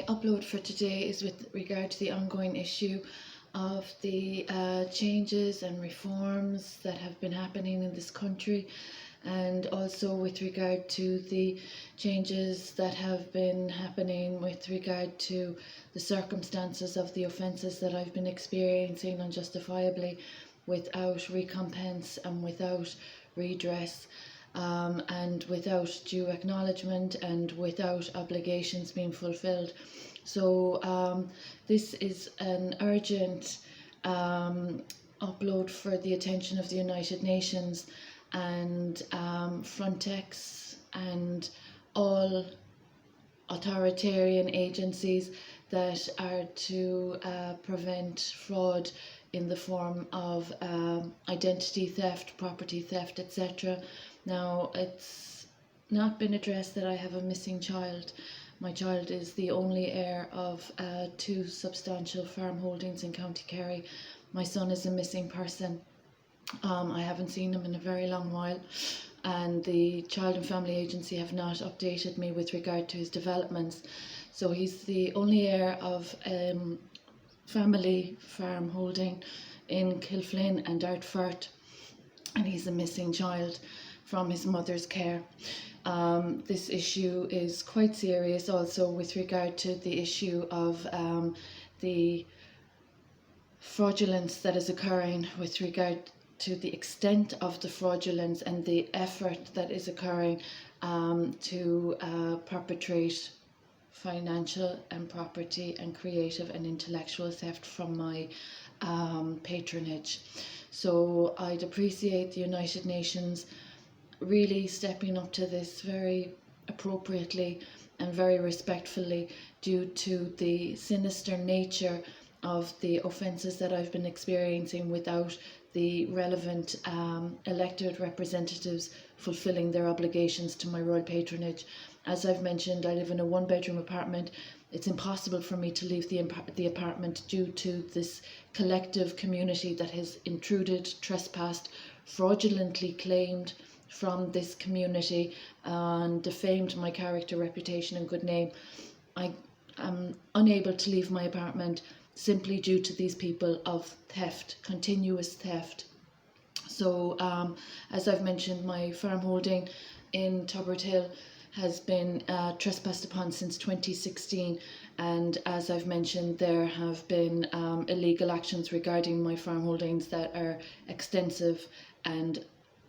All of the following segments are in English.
upload for today is with regard to the ongoing issue of the changes and reforms that have been happening in this country, and also with regard to the changes that have been happening with regard to the circumstances of the offences that I've been experiencing unjustifiably without recompense and without redress. And without due acknowledgement and without obligations being fulfilled. So this is an urgent upload for the attention of the United Nations and Frontex and all authoritarian agencies that are to prevent fraud in the form of identity theft, property theft, etc. Now, it's not been addressed that I have a missing child. My child is the only heir of two substantial farm holdings in County Kerry. My son is a missing person. I haven't seen him in a very long while, and the Child and Family Agency have not updated me with regard to his developments. So he's the only heir of family farm holding in Kilflynn and Dartford, and he's a missing child from his mother's care. This issue is quite serious also with regard to the issue of the fraudulence that is occurring, with regard to the extent of the fraudulence and the effort that is occurring to perpetrate financial and property and creative and intellectual theft from my patronage. So I'd appreciate the United Nations really stepping up to this very appropriately and very respectfully, due to the sinister nature of the offences that I've been experiencing without the relevant elected representatives fulfilling their obligations to my royal patronage. As I've mentioned, I live in a one-bedroom apartment. It's impossible for me to leave the apartment due to this collective community that has intruded, trespassed, fraudulently claimed from this community and defamed my character, reputation and good name. I am unable to leave my apartment simply due to these people of theft, continuous theft. So as I've mentioned, my farm holding in Tubbard Hill has been trespassed upon since 2016, and as I've mentioned, there have been illegal actions regarding my farm holdings that are extensive and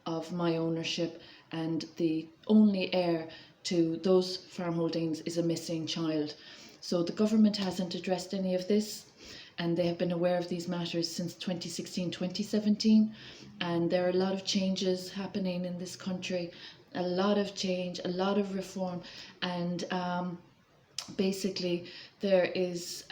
of my ownership, and the only heir to those farm holdings is a missing child. So the government hasn't addressed any of this, and they have been aware of these matters since 2016-2017, and there are a lot of changes happening in this country, a lot of change, a lot of reform, and basically there is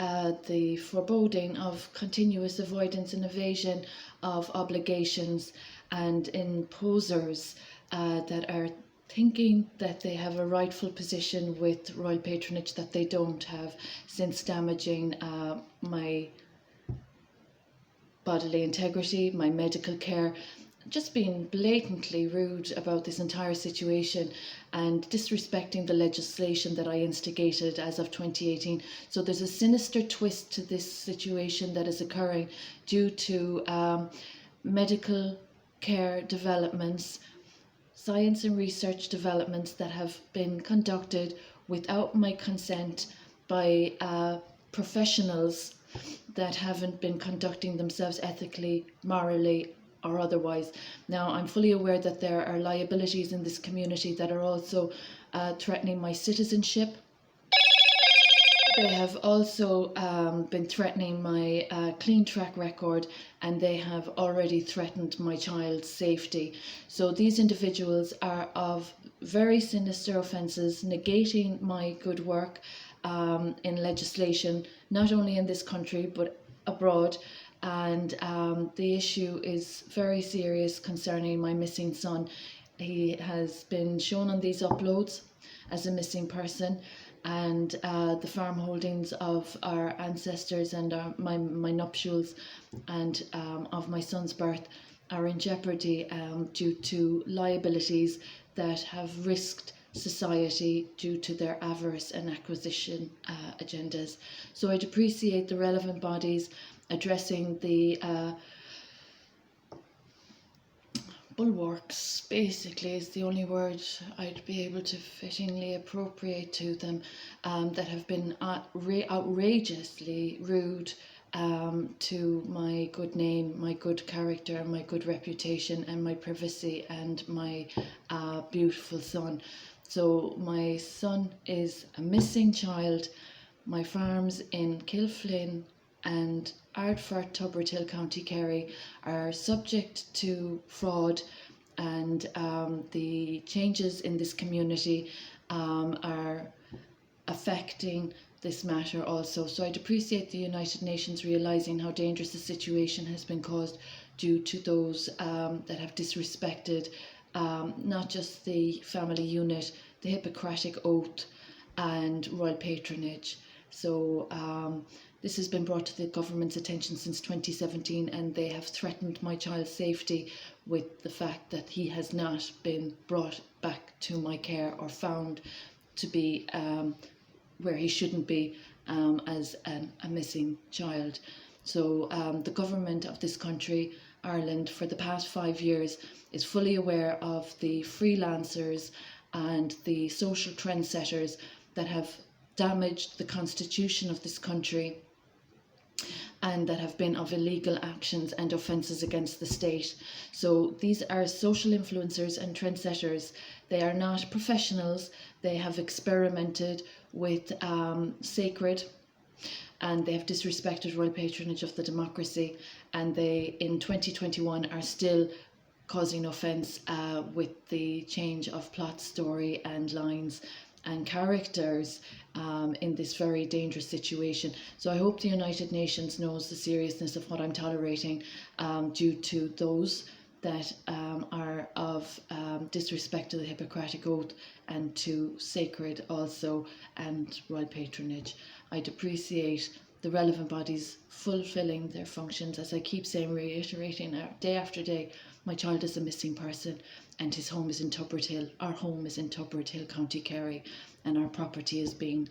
the foreboding of continuous avoidance and evasion of obligations and imposers that are thinking that they have a rightful position with royal patronage that they don't have, since damaging my bodily integrity, my medical care, just being blatantly rude about this entire situation and disrespecting the legislation that I instigated as of 2018. So there's a sinister twist to this situation that is occurring due to medical care developments, science and research developments that have been conducted without my consent by professionals that haven't been conducting themselves ethically, morally or otherwise. Now, I'm fully aware that there are liabilities in this community that are also threatening my citizenship. They have also been threatening my clean track record, and they have already threatened my child's safety. So these individuals are of very sinister offences, negating my good work in legislation, not only in this country but abroad. And the issue is very serious concerning my missing son. He has been shown on these uploads as a missing person, and the farm holdings of our ancestors and my nuptials and of my son's birth are in jeopardy due to liabilities that have risked society due to their avarice and acquisition agendas. So I'd appreciate the relevant bodies addressing the bulwarks, basically, is the only word I'd be able to fittingly appropriate to them, that have been outrageously rude to my good name, my good character, my good reputation, and my privacy, and my beautiful son. So, my son is a missing child. My farms in Kilflynn and Ardfert, Tubertill, County Kerry are subject to fraud, and the changes in this community are affecting this matter also. So I'd appreciate the United Nations realising how dangerous the situation has been caused due to those that have disrespected not just the family unit, the Hippocratic Oath and royal patronage. So this has been brought to the government's attention since 2017, and they have threatened my child's safety with the fact that he has not been brought back to my care or found to be where he shouldn't be as a missing child. So the government of this country, Ireland, for the past 5 years is fully aware of the freelancers and the social trendsetters that have damaged the constitution of this country and that have been of illegal actions and offences against the state. So these are social influencers and trendsetters. They are not professionals. They have experimented with sacred, and they have disrespected royal patronage of the democracy, and they in 2021 are still causing offence with the change of plot, story and lines and characters in this very dangerous situation. So I hope the United Nations knows the seriousness of what I'm tolerating due to those that are of disrespect to the Hippocratic Oath and to sacred also and royal patronage. I'd appreciate the relevant bodies fulfilling their functions. As I keep saying, reiterating day after day, my child is a missing person and his home is in Tubertill. Our home is in Tubertill, County Kerry, and our property is being